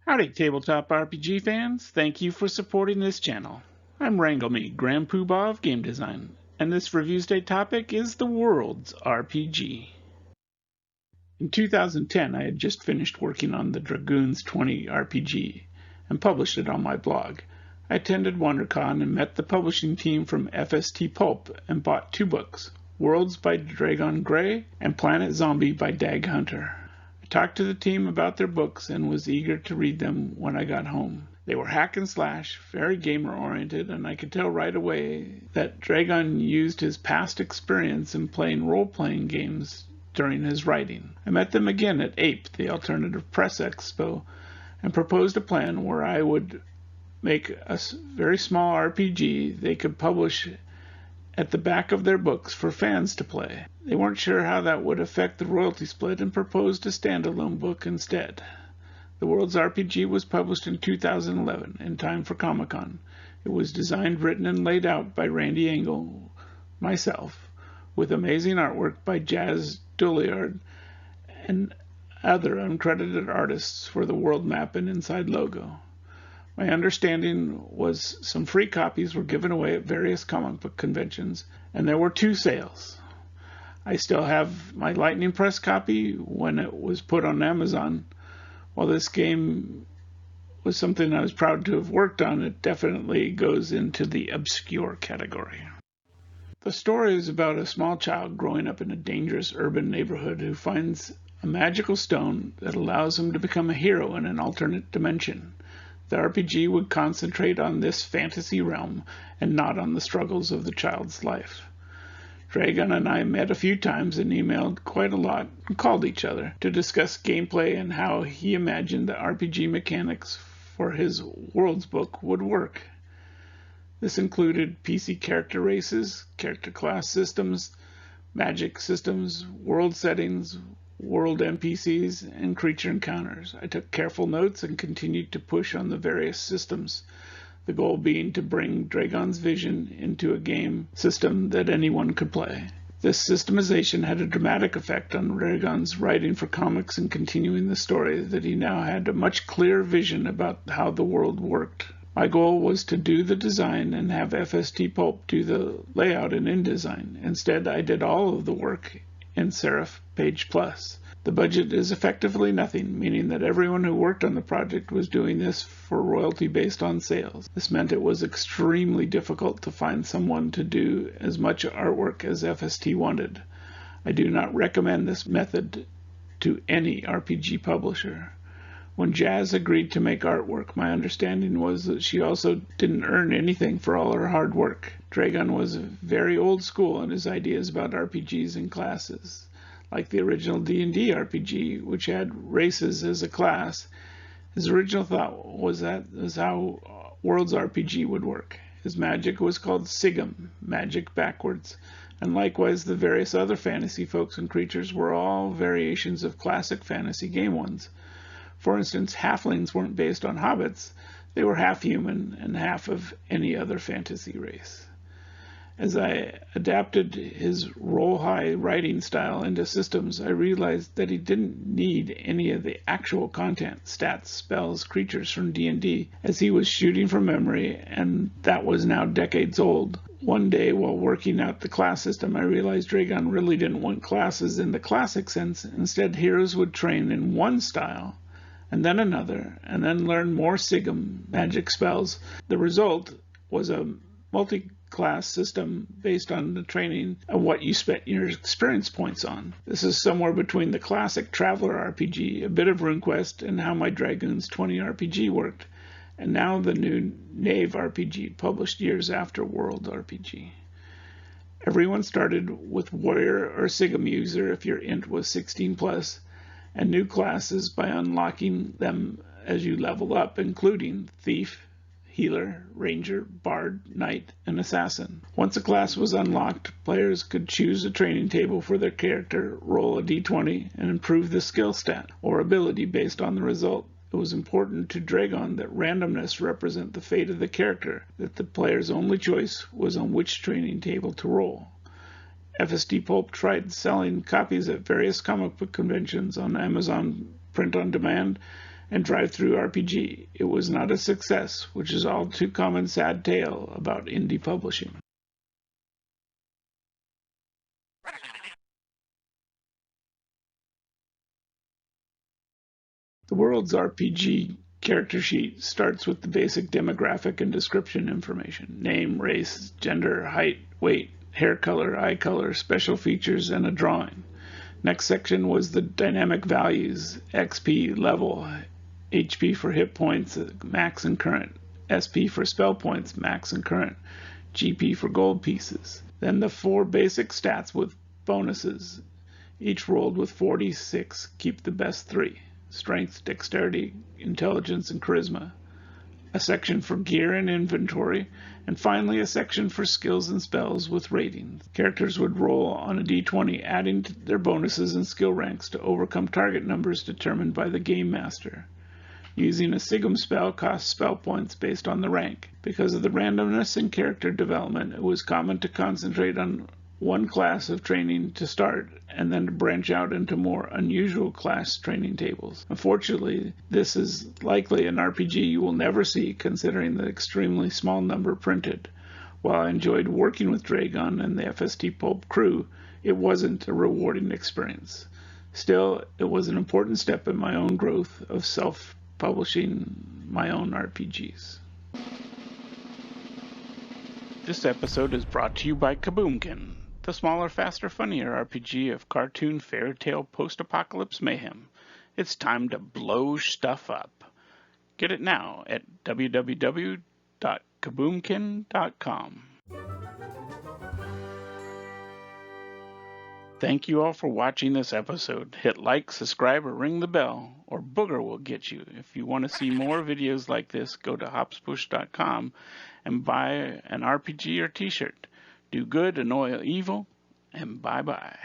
Howdy Tabletop RPG fans, thank you for supporting this channel. I'm Wrangleme, Grand Poobah of Game Design, and this Review's Day topic is the World's RPG. In 2010, I had just finished working on the Dragoons 20 RPG and published it on my blog. I attended WonderCon and met the publishing team from FST Pulp and bought 2 books, Worlds by Dragon Grey and Planet Zombie by Dag Hunter. I talked to the team about their books and was eager to read them when I got home. They were hack and slash, very gamer-oriented, and I could tell right away that Dragon used his past experience in playing role-playing games during his writing. I met them again at APE, the Alternative Press Expo, and proposed a plan where I would make a very small RPG they could publish at the back of their books for fans to play. They weren't sure how that would affect the royalty split and proposed a standalone book instead. The World's RPG was published in 2011, in time for Comic-Con. It was designed, written, and laid out by Randy Engel, myself, with amazing artwork by Jazz Douillard and other uncredited artists for the world map and inside logo. My understanding was some free copies were given away at various comic book conventions, and there were 2 sales. I still have my Lightning Press copy when it was put on Amazon. While this game was something I was proud to have worked on, it definitely goes into the obscure category. The story is about a small child growing up in a dangerous urban neighborhood who finds a magical stone that allows him to become a hero in an alternate dimension. The RPG would concentrate on this fantasy realm and not on the struggles of the child's life. Dragon and I met a few times and emailed quite a lot and called each other to discuss gameplay and how he imagined the RPG mechanics for his Worlds book would work. This included PC character races, character class systems, magic systems, world settings, world NPCs, and creature encounters. I took careful notes and continued to push on the various systems, the goal being to bring Dragon's vision into a game system that anyone could play. This systemization had a dramatic effect on Dragon's writing for comics and continuing the story, that he now had a much clearer vision about how the world worked. My goal was to do the design and have FST Pulp do the layout in InDesign. Instead, I did all of the work in Serif Page Plus. The budget is effectively nothing, meaning that everyone who worked on the project was doing this for royalty based on sales. This meant it was extremely difficult to find someone to do as much artwork as FST wanted. I do not recommend this method to any RPG publisher. When Jazz agreed to make artwork, my understanding was that she also didn't earn anything for all her hard work. Dragon was very old school in his ideas about RPGs and classes. Like the original D&D RPG, which had races as a class, his original thought was that is how World's RPG would work. His magic was called Sigum, magic backwards, and likewise the various other fantasy folks and creatures were all variations of classic fantasy game ones. For instance, halflings weren't based on hobbits, they were half human and half of any other fantasy race. As I adapted his roll-high writing style into systems, I realized that he didn't need any of the actual content, stats, spells, creatures from D&D, as he was shooting from memory, and that was now decades old. One day, while working out the class system, I realized Dragon really didn't want classes in the classic sense. Instead, heroes would train in one style, and then another, and then learn more Sigum magic spells. The result was a multi-class system based on the training of what you spent your experience points on. This is somewhere between the classic Traveler RPG, a bit of RuneQuest, and how my Dragoons 20 RPG worked, and now the new Knave RPG, published years after World RPG. Everyone started with Warrior or Sigum user if your int was 16+, and new classes by unlocking them as you level up, including Thief, Healer, Ranger, Bard, Knight, and Assassin. Once a class was unlocked, players could choose a training table for their character, roll a d20, and improve the skill stat or ability based on the result. It was important to Dragon that randomness represent the fate of the character, that the player's only choice was on which training table to roll. FSD Pulp tried selling copies at various comic book conventions on Amazon Print on Demand and Drive-Thru RPG. It was not a success, which is all too common sad tale about indie publishing. The World's RPG character sheet starts with the basic demographic and description information: name, race, gender, height, weight, hair color, eye color, special features, and a drawing. Next section was the dynamic values: XP, level, HP for hit points, max and current, SP for spell points, max and current, GP for gold pieces. Then the 4 basic stats with bonuses, each rolled with 46, keep the best 3. Strength, dexterity, intelligence, and charisma. A section for gear and inventory, and finally a section for skills and spells with ratings. Characters would roll on a d20, adding to their bonuses and skill ranks to overcome target numbers determined by the game master. Using a Sigum spell costs spell points based on the rank. Because of the randomness in character development, it was common to concentrate on one class of training to start, and then to branch out into more unusual class training tables. Unfortunately, this is likely an RPG you will never see, considering the extremely small number printed. While I enjoyed working with Dragon and the FST Pulp crew, it wasn't a rewarding experience. Still, it was an important step in my own growth of self-publishing my own RPGs. This episode is brought to you by Kaboomkin, the smaller, faster, funnier RPG of cartoon, fairy tale, post-apocalypse mayhem. It's time to blow stuff up. Get it now at www.kaboomkin.com. Thank you all for watching this episode. Hit like, subscribe, or ring the bell, or Booger will get you. If you want to see more videos like this, go to hopspush.com and buy an RPG or t-shirt. Do good, annoy evil, and bye-bye.